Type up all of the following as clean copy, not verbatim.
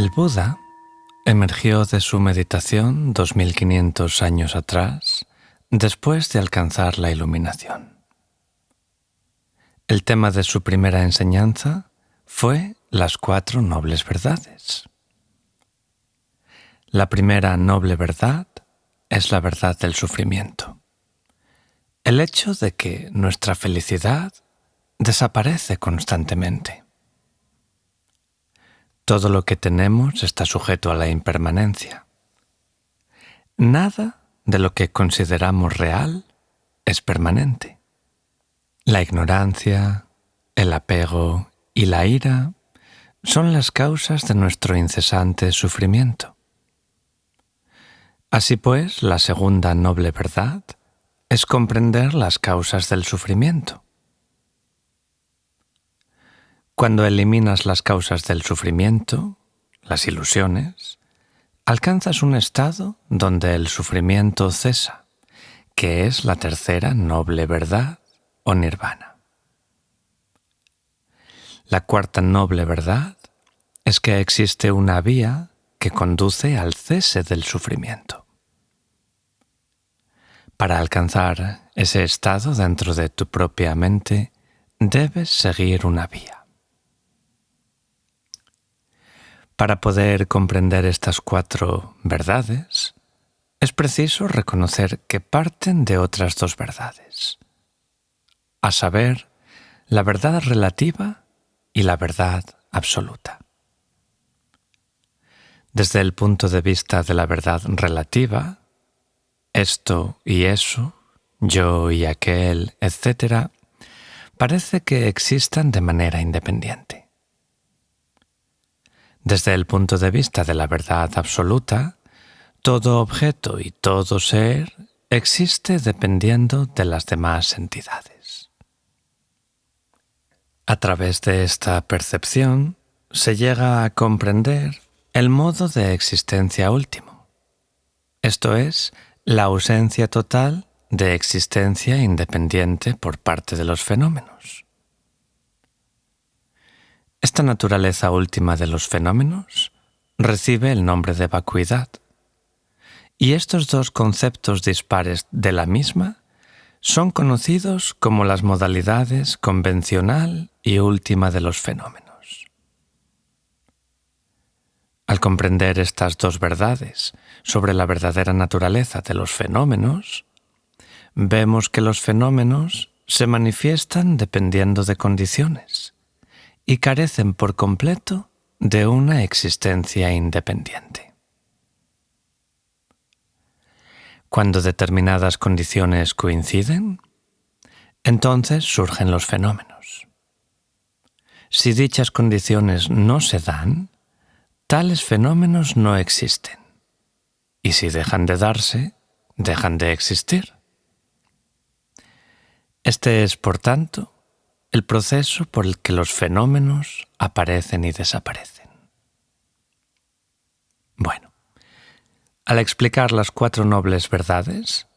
El Buda emergió de su meditación 2500 años atrás, después de alcanzar la iluminación. El tema de su primera enseñanza fue las 4 nobles verdades. La primera noble verdad es la verdad del sufrimiento. El hecho de que nuestra felicidad desaparece constantemente. Todo lo que tenemos está sujeto a la impermanencia. Nada de lo que consideramos real es permanente. La ignorancia, el apego y la ira son las causas de nuestro incesante sufrimiento. Así pues, la segunda noble verdad es comprender las causas del sufrimiento. Cuando eliminas las causas del sufrimiento, las ilusiones, alcanzas un estado donde el sufrimiento cesa, que es la tercera noble verdad o nirvana. La cuarta noble verdad es que existe una vía que conduce al cese del sufrimiento. Para alcanzar ese estado dentro de tu propia mente, debes seguir una vía. Para poder comprender estas 4 verdades, es preciso reconocer que parten de otras 2 verdades, a saber, la verdad relativa y la verdad absoluta. Desde el punto de vista de la verdad relativa, esto y eso, yo y aquel, etc., parece que existan de manera independiente. Desde el punto de vista de la verdad absoluta, todo objeto y todo ser existe dependiendo de las demás entidades. A través de esta percepción se llega a comprender el modo de existencia último, esto es, la ausencia total de existencia independiente por parte de los fenómenos. Esta naturaleza última de los fenómenos recibe el nombre de vacuidad, y estos 2 conceptos dispares de la misma son conocidos como las modalidades convencional y última de los fenómenos. Al comprender estas 2 verdades sobre la verdadera naturaleza de los fenómenos, vemos que los fenómenos se manifiestan dependiendo de condiciones y carecen por completo de una existencia independiente. Cuando determinadas condiciones coinciden, entonces surgen los fenómenos. Si dichas condiciones no se dan, tales fenómenos no existen, y si dejan de darse, dejan de existir. Este es, por tanto, el proceso por el que los fenómenos aparecen y desaparecen. Bueno, al explicar las 4 nobles verdades,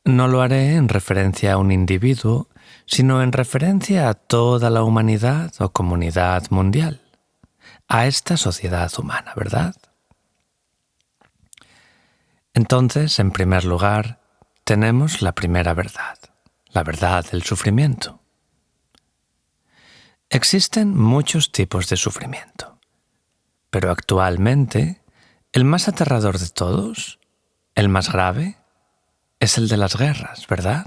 no lo haré en referencia a un individuo, sino en referencia a toda la humanidad o comunidad mundial, a esta sociedad humana, ¿verdad? Entonces, en primer lugar, tenemos la primera verdad, la verdad del sufrimiento. Existen muchos tipos de sufrimiento, pero actualmente el más aterrador de todos, el más grave, es el de las guerras, ¿verdad?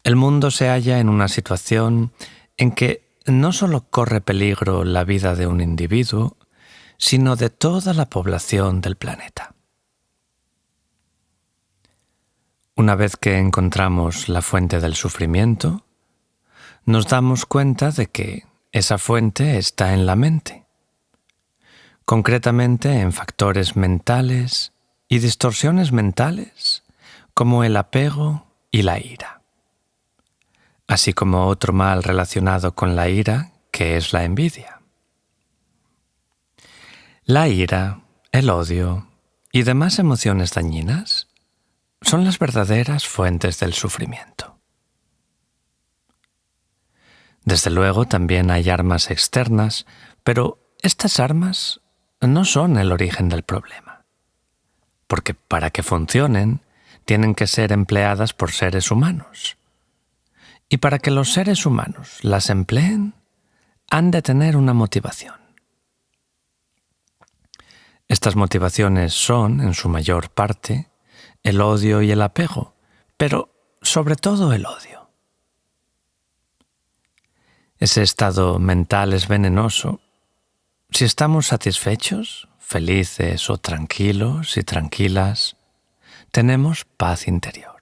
El mundo se halla en una situación en que no solo corre peligro la vida de un individuo, sino de toda la población del planeta. Una vez que encontramos la fuente del sufrimiento, nos damos cuenta de que esa fuente está en la mente, concretamente en factores mentales y distorsiones mentales como el apego y la ira, así como otro mal relacionado con la ira, que es la envidia. La ira, el odio y demás emociones dañinas son las verdaderas fuentes del sufrimiento. Desde luego también hay armas externas, pero estas armas no son el origen del problema, porque para que funcionen tienen que ser empleadas por seres humanos. Y para que los seres humanos las empleen, han de tener una motivación. Estas motivaciones son, en su mayor parte, el odio y el apego, pero sobre todo el odio. Ese estado mental es venenoso. Si estamos satisfechos, felices o tranquilos y tranquilas, tenemos paz interior.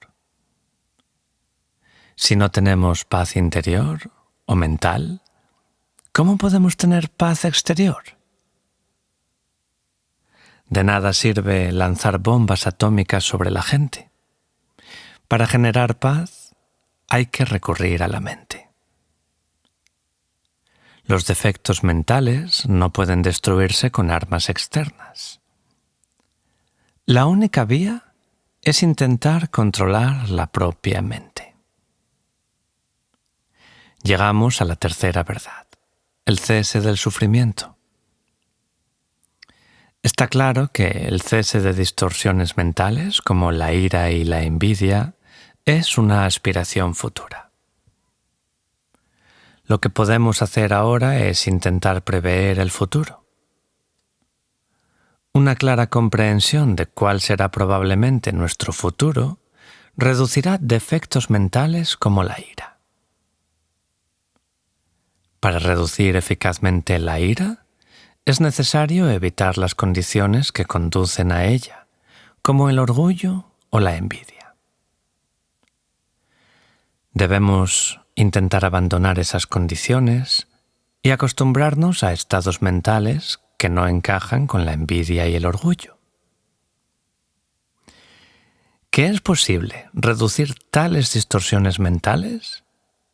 Si no tenemos paz interior o mental, ¿cómo podemos tener paz exterior? De nada sirve lanzar bombas atómicas sobre la gente. Para generar paz hay que recurrir a la mente. Los defectos mentales no pueden destruirse con armas externas. La única vía es intentar controlar la propia mente. Llegamos a la tercera verdad, el cese del sufrimiento. Está claro que el cese de distorsiones mentales, como la ira y la envidia, es una aspiración futura. Lo que podemos hacer ahora es intentar prever el futuro. Una clara comprensión de cuál será probablemente nuestro futuro reducirá defectos mentales como la ira. Para reducir eficazmente la ira, es necesario evitar las condiciones que conducen a ella, como el orgullo o la envidia. Debemos intentar abandonar esas condiciones y acostumbrarnos a estados mentales que no encajan con la envidia y el orgullo. ¿Que es posible reducir tales distorsiones mentales?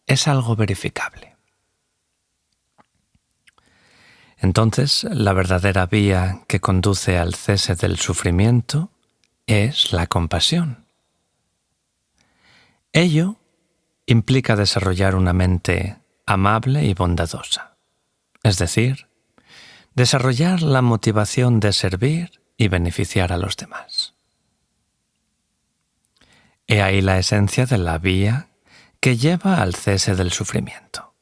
Es algo verificable. Entonces, la verdadera vía que conduce al cese del sufrimiento es la compasión. Ello implica desarrollar una mente amable y bondadosa, es decir, desarrollar la motivación de servir y beneficiar a los demás. He ahí la esencia de la vía que lleva al cese del sufrimiento.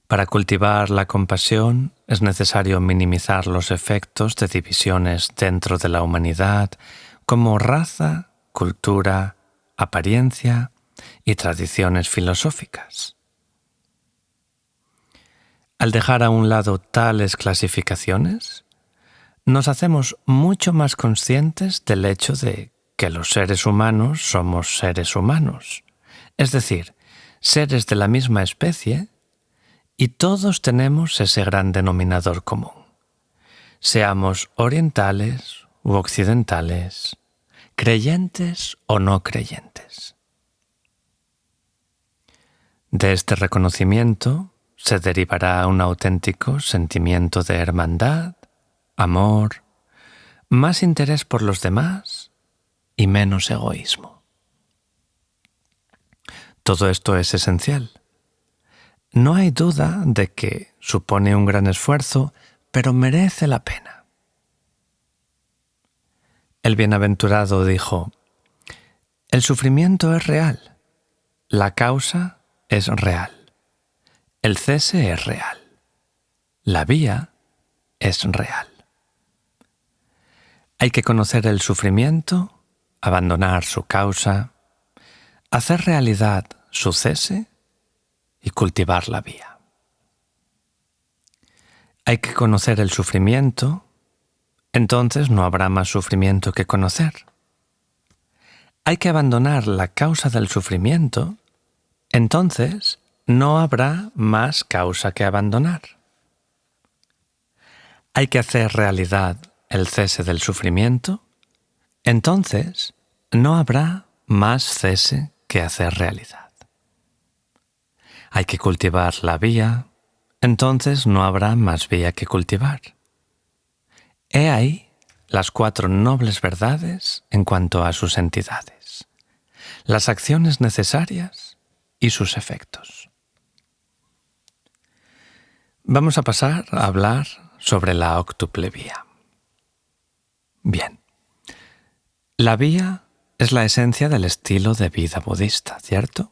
Para cultivar la compasión es necesario minimizar los efectos de divisiones dentro de la humanidad como raza, cultura, apariencia y tradiciones filosóficas. Al dejar a un lado tales clasificaciones, nos hacemos mucho más conscientes del hecho de que los seres humanos somos seres humanos, es decir, seres de la misma especie, y todos tenemos ese gran denominador común, seamos orientales u occidentales, creyentes o no creyentes. De este reconocimiento se derivará un auténtico sentimiento de hermandad, amor, más interés por los demás y menos egoísmo. Todo esto es esencial. No hay duda de que supone un gran esfuerzo, pero merece la pena. El bienaventurado dijo: el sufrimiento es real, la causa es real, el cese es real, la vía es real. Hay que conocer el sufrimiento, abandonar su causa, hacer realidad su cese y cultivar la vía. Hay que conocer el sufrimiento, entonces no habrá más sufrimiento que conocer. Hay que abandonar la causa del sufrimiento, entonces no habrá más causa que abandonar. Hay que hacer realidad el cese del sufrimiento, entonces no habrá más cese que hacer realidad. Hay que cultivar la vía, entonces no habrá más vía que cultivar. He ahí las 4 nobles verdades en cuanto a sus entidades, las acciones necesarias y sus efectos. Vamos a pasar a hablar sobre la óctuple vía. Bien, la vía es la esencia del estilo de vida budista, ¿cierto?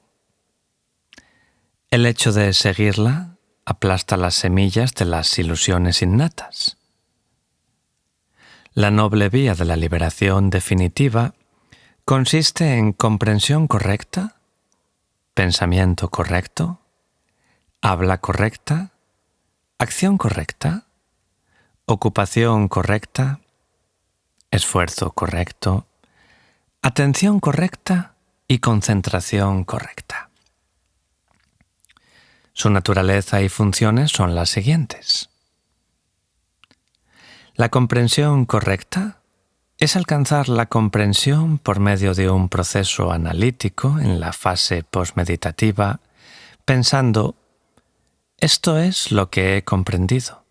El hecho de seguirla aplasta las semillas de las ilusiones innatas. La noble vía de la liberación definitiva consiste en comprensión correcta, pensamiento correcto, habla correcta, acción correcta, ocupación correcta, esfuerzo correcto, atención correcta y concentración correcta. Su naturaleza y funciones son las siguientes. La comprensión correcta es alcanzar la comprensión por medio de un proceso analítico en la fase postmeditativa, pensando, esto es lo que he comprendido,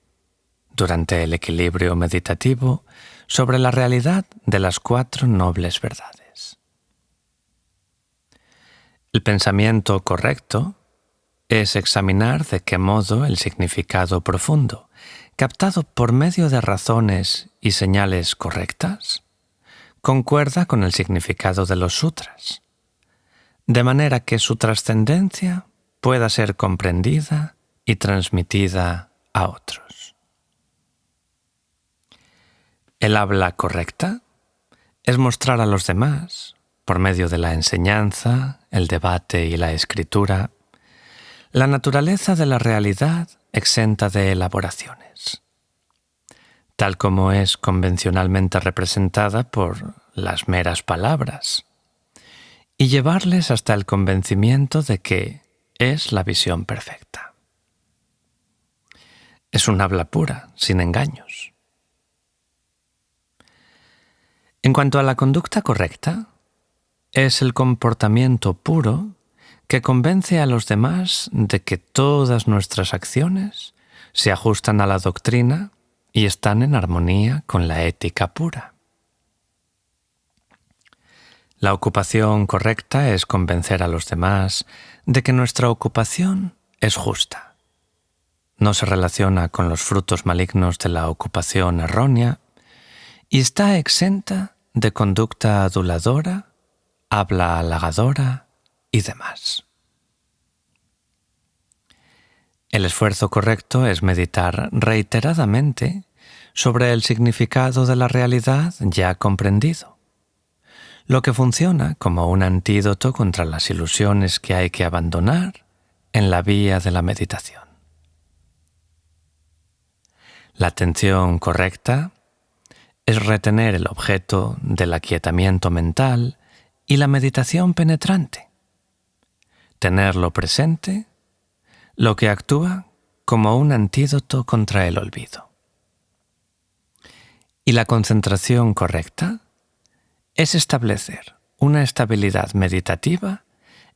durante el equilibrio meditativo sobre la realidad de las 4 nobles verdades. El pensamiento correcto es examinar de qué modo el significado profundo, captado por medio de razones y señales correctas, concuerda con el significado de los sutras, de manera que su trascendencia pueda ser comprendida y transmitida a otros. El habla correcta es mostrar a los demás, por medio de la enseñanza, el debate y la escritura, la naturaleza de la realidad exenta de elaboraciones, tal como es convencionalmente representada por las meras palabras, y llevarles hasta el convencimiento de que es la visión perfecta. Es un habla pura, sin engaños. En cuanto a la conducta correcta, es el comportamiento puro que convence a los demás de que todas nuestras acciones se ajustan a la doctrina y están en armonía con la ética pura. La ocupación correcta es convencer a los demás de que nuestra ocupación es justa. No se relaciona con los frutos malignos de la ocupación errónea y está exenta de conducta aduladora, habla halagadora y demás. El esfuerzo correcto es meditar reiteradamente sobre el significado de la realidad ya comprendido, lo que funciona como un antídoto contra las ilusiones que hay que abandonar en la vía de la meditación. La atención correcta es retener el objeto del aquietamiento mental y la meditación penetrante, tenerlo presente, lo que actúa como un antídoto contra el olvido. Y la concentración correcta es establecer una estabilidad meditativa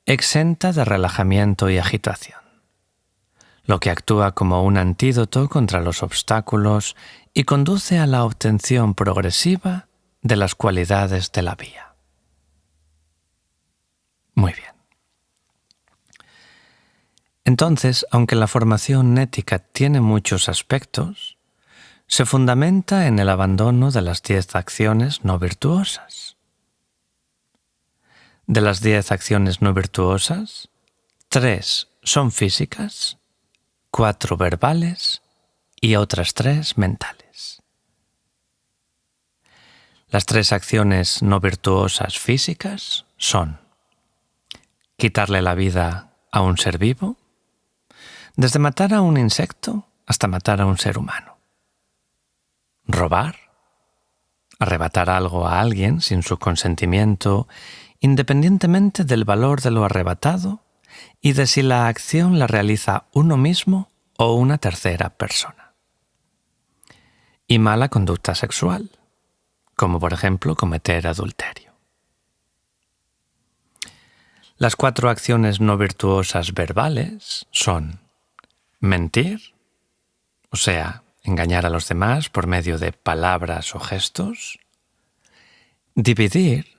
exenta de relajamiento y agitación, lo que actúa como un antídoto contra los obstáculos y conduce a la obtención progresiva de las cualidades de la vía. Muy bien. Entonces, aunque la formación ética tiene muchos aspectos, se fundamenta en el abandono de las 10 acciones no virtuosas. De las 10 acciones no virtuosas, 3 son físicas, 4 verbales y otras 3 mentales. Las 3 acciones no virtuosas físicas son quitarle la vida a un ser vivo, desde matar a un insecto hasta matar a un ser humano. Robar, arrebatar algo a alguien sin su consentimiento, independientemente del valor de lo arrebatado y de si la acción la realiza uno mismo o una tercera persona. Y mala conducta sexual, como por ejemplo cometer adulterio. Las 4 acciones no virtuosas verbales son mentir, o sea, engañar a los demás por medio de palabras o gestos. Dividir,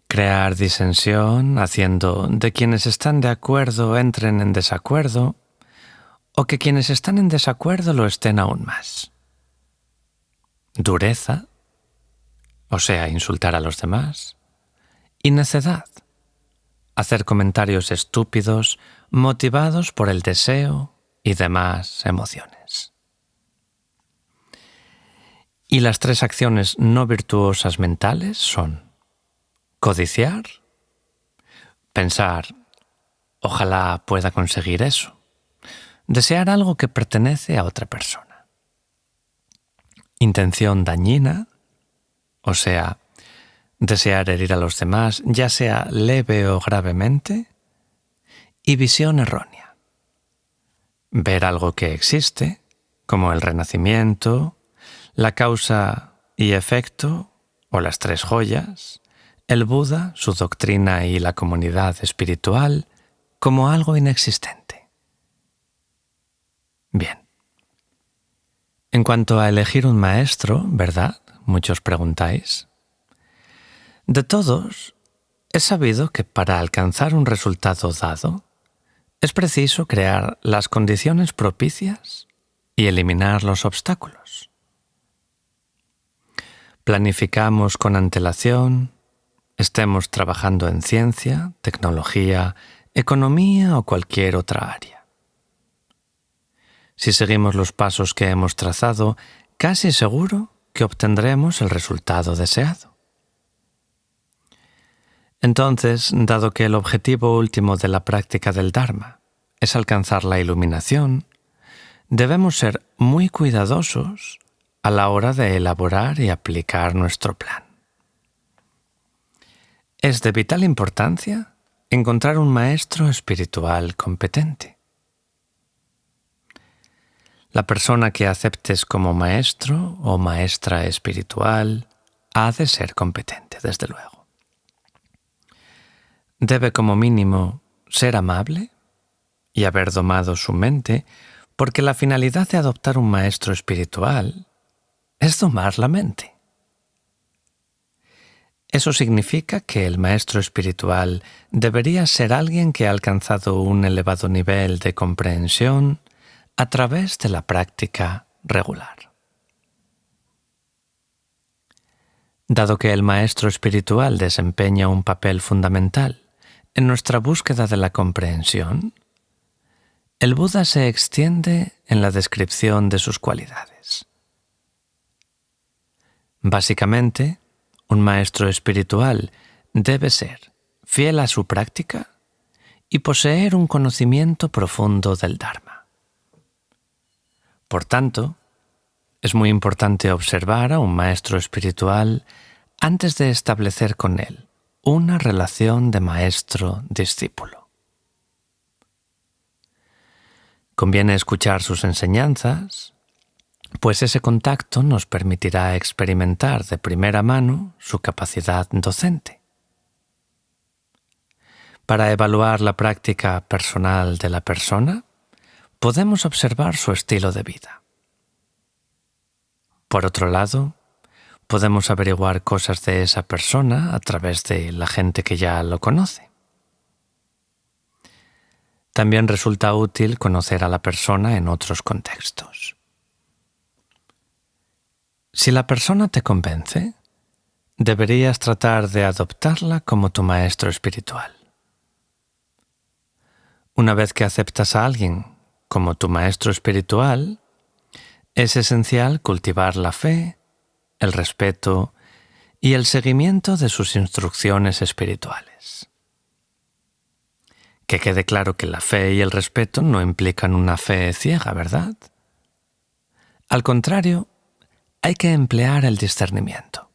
crear disensión, haciendo de quienes están de acuerdo entren en desacuerdo. o que quienes están en desacuerdo lo estén aún más. Dureza, o sea, insultar a los demás, y necedad, hacer comentarios estúpidos motivados por el deseo y demás emociones. Y las 3 acciones no virtuosas mentales son codiciar, pensar, ojalá pueda conseguir eso, desear algo que pertenece a otra persona. Intención dañina, o sea, desear herir a los demás, ya sea leve o gravemente. Y visión errónea. Ver algo que existe, como el Renacimiento, la causa y efecto, o las 3 joyas, el Buda, su doctrina y la comunidad espiritual, como algo inexistente. Bien. En cuanto a elegir un maestro, ¿verdad? Muchos preguntáis. De todos, es sabido que para alcanzar un resultado dado, es preciso crear las condiciones propicias y eliminar los obstáculos. Planificamos con antelación, estemos trabajando en ciencia, tecnología, economía o cualquier otra área. Si seguimos los pasos que hemos trazado, casi seguro que obtendremos el resultado deseado. Entonces, dado que el objetivo último de la práctica del Dharma es alcanzar la iluminación, debemos ser muy cuidadosos a la hora de elaborar y aplicar nuestro plan. Es de vital importancia encontrar un maestro espiritual competente. La persona que aceptes como maestro o maestra espiritual ha de ser competente, desde luego. Debe como mínimo ser amable y haber domado su mente, porque la finalidad de adoptar un maestro espiritual es domar la mente. Eso significa que el maestro espiritual debería ser alguien que ha alcanzado un elevado nivel de comprensión a través de la práctica regular. Dado que el maestro espiritual desempeña un papel fundamental en nuestra búsqueda de la comprensión, el Buda se extiende en la descripción de sus cualidades. Básicamente, un maestro espiritual debe ser fiel a su práctica y poseer un conocimiento profundo del Dharma. Por tanto, es muy importante observar a un maestro espiritual antes de establecer con él una relación de maestro-discípulo. Conviene escuchar sus enseñanzas, pues ese contacto nos permitirá experimentar de primera mano su capacidad docente. Para evaluar la práctica personal de la persona, podemos observar su estilo de vida. Por otro lado, podemos averiguar cosas de esa persona a través de la gente que ya lo conoce. También resulta útil conocer a la persona en otros contextos. Si la persona te convence, deberías tratar de adoptarla como tu maestro espiritual. Una vez que aceptas a alguien como tu maestro espiritual, es esencial cultivar la fe, el respeto y el seguimiento de sus instrucciones espirituales. Que quede claro que la fe y el respeto no implican una fe ciega, ¿verdad? Al contrario, hay que emplear el discernimiento.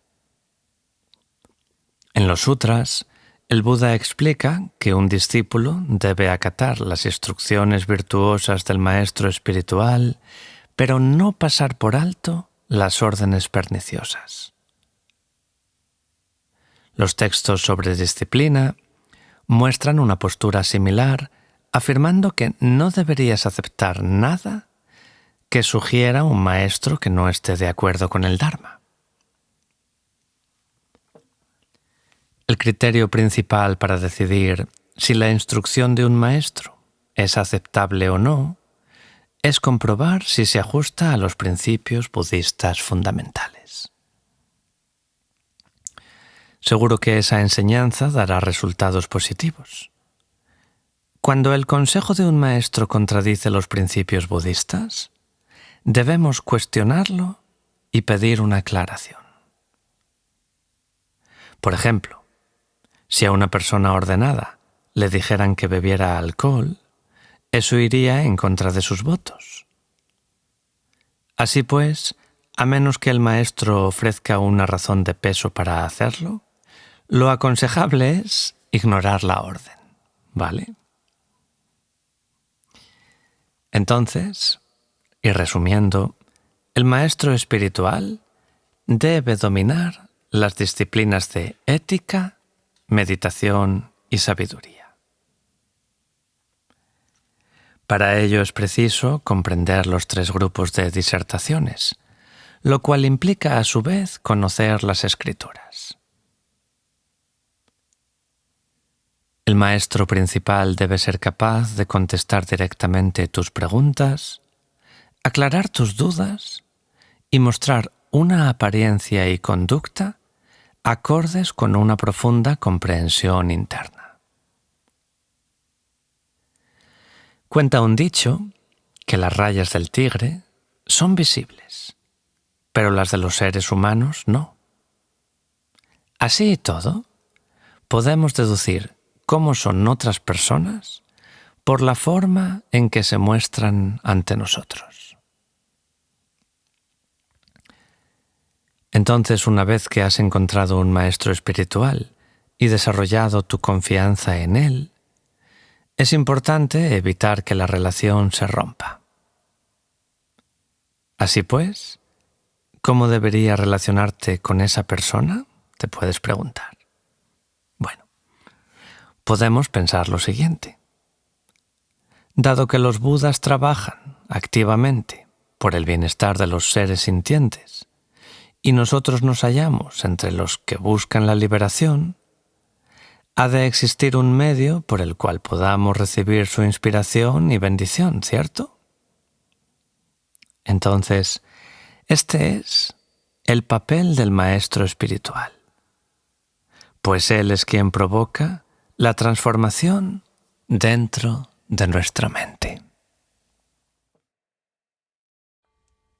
En los sutras, el Buda explica que un discípulo debe acatar las instrucciones virtuosas del maestro espiritual, pero no pasar por alto las órdenes perniciosas. Los textos sobre disciplina muestran una postura similar, afirmando que no deberías aceptar nada que sugiera un maestro que no esté de acuerdo con el Dharma. El criterio principal para decidir si la instrucción de un maestro es aceptable o no es comprobar si se ajusta a los principios budistas fundamentales. Seguro que esa enseñanza dará resultados positivos. Cuando el consejo de un maestro contradice los principios budistas, debemos cuestionarlo y pedir una aclaración. Por ejemplo, si a una persona ordenada le dijeran que bebiera alcohol, eso iría en contra de sus votos. Así pues, a menos que el maestro ofrezca una razón de peso para hacerlo, lo aconsejable es ignorar la orden, ¿vale? Entonces, y resumiendo, el maestro espiritual debe dominar las disciplinas de ética, meditación y sabiduría. Para ello es preciso comprender los 3 grupos de disertaciones, lo cual implica a su vez conocer las escrituras. El maestro principal debe ser capaz de contestar directamente tus preguntas, aclarar tus dudas y mostrar una apariencia y conducta acordes con una profunda comprensión interna. Cuenta un dicho que las rayas del tigre son visibles, pero las de los seres humanos no. Así y todo, podemos deducir cómo son otras personas por la forma en que se muestran ante nosotros. Entonces, una vez que has encontrado un maestro espiritual y desarrollado tu confianza en él, es importante evitar que la relación se rompa. Así pues, ¿cómo debería relacionarte con esa persona? Te puedes preguntar. Bueno, podemos pensar lo siguiente. Dado que los Budas trabajan activamente por el bienestar de los seres sintientes y nosotros nos hallamos entre los que buscan la liberación, ha de existir un medio por el cual podamos recibir su inspiración y bendición, ¿cierto? Entonces, este es el papel del maestro espiritual, pues él es quien provoca la transformación dentro de nuestra mente.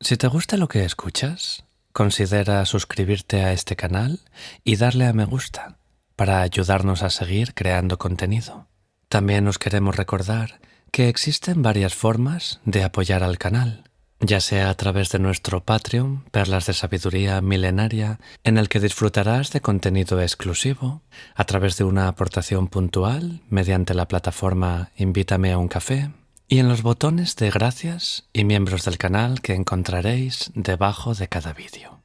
Si te gusta lo que escuchas, considera suscribirte a este canal y darle a me gusta para ayudarnos a seguir creando contenido. También os queremos recordar que existen varias formas de apoyar al canal, ya sea a través de nuestro Patreon, Perlas de Sabiduría Milenaria, en el que disfrutarás de contenido exclusivo, a través de una aportación puntual mediante la plataforma Invítame a un café, y en los botones de gracias y miembros del canal que encontraréis debajo de cada vídeo.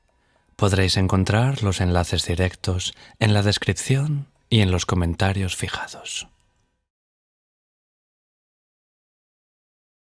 Podréis encontrar los enlaces directos en la descripción y en los comentarios fijados.